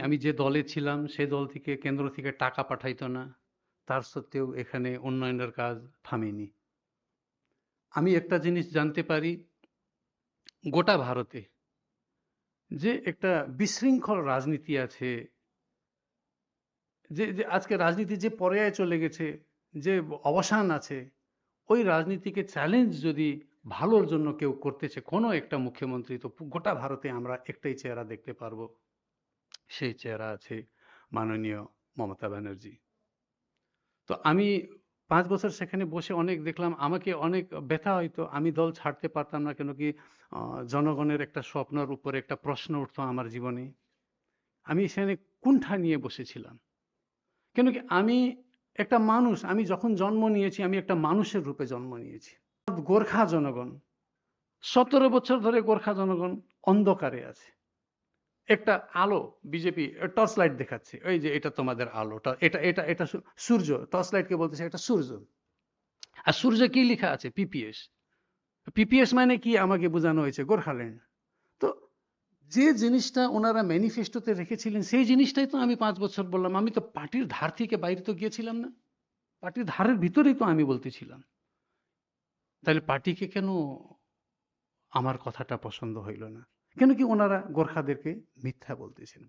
আমি যে দলে ছিলাম সে দল থেকে কেন্দ্র থেকে টাকা পাঠাইতো না। তার সত্ত্বেও এখানে উন্নয়নের কাজ থামেনি। আমি একটা জিনিস জানতে পারি গোটা ভারতে যে একটা বিশৃঙ্খল রাজনীতি আছে, যে আজকে রাজনীতি যে পর্যায়ে চলে গেছে, যে অবসান আছে, ওই রাজনীতিকে চ্যালেঞ্জ যদি ভালোর জন্য কেউ করতেছে কোনো একটা মুখ্যমন্ত্রী, তো গোটা ভারতে আমরা একটাই চেহারা দেখতে পারবো। সেই চেহারা আছে মাননীয় মমতা ব্যানার্জি। তো আমি ৫ বছর সেখানে বসে অনেক দেখলাম, আমাকে অনেক ব্যথা হইতো। আমি দল ছাড়তে পারতাম না, কেন কি জনগণের একটা স্বপ্নের উপরে একটা প্রশ্ন উঠতো আমার জীবনে। আমি সেখানে কুণ্ঠা নিয়ে বসেছিলাম। কেন কি আমি একটা মানুষ, আমি যখন জন্ম নিয়েছি আমি একটা মানুষের রূপে জন্ম নিয়েছি। গোর্খা জনগণ ১৭ বছর ধরে গোর্খা জনগণ অন্ধকারে আছে। একটা আলো বিজেপি টর্চ লাইট দেখাচ্ছে, এই যে এটা তোমাদের আলো, এটা এটা এটা সূর্য, টর্চ লাইটকে বলতেছে এটা সূর্য। আর সূর্যে কি লেখা আছে? পিপিএস। পিপিএস মানে কি আমাকে বোঝানো হয়েছে? গোর্খাল্যান্ড। তো যে জিনিসটা ওনারা ম্যানিফেস্টোতে রেখেছিলেন সেই জিনিসটাই তো আমি ৫ বছর বললাম। আমি তো পার্টির ধার থেকে বাইরে তো গিয়েছিলাম না। পার্টির ধারের ভিতরেই তো আমি বলতেছিলাম। তাহলে পার্টিকে কেন আমার কথাটা পছন্দ হইল না? কেন কি ওনারা গোর্খাদেরকে মিথ্যা বলতেছেন?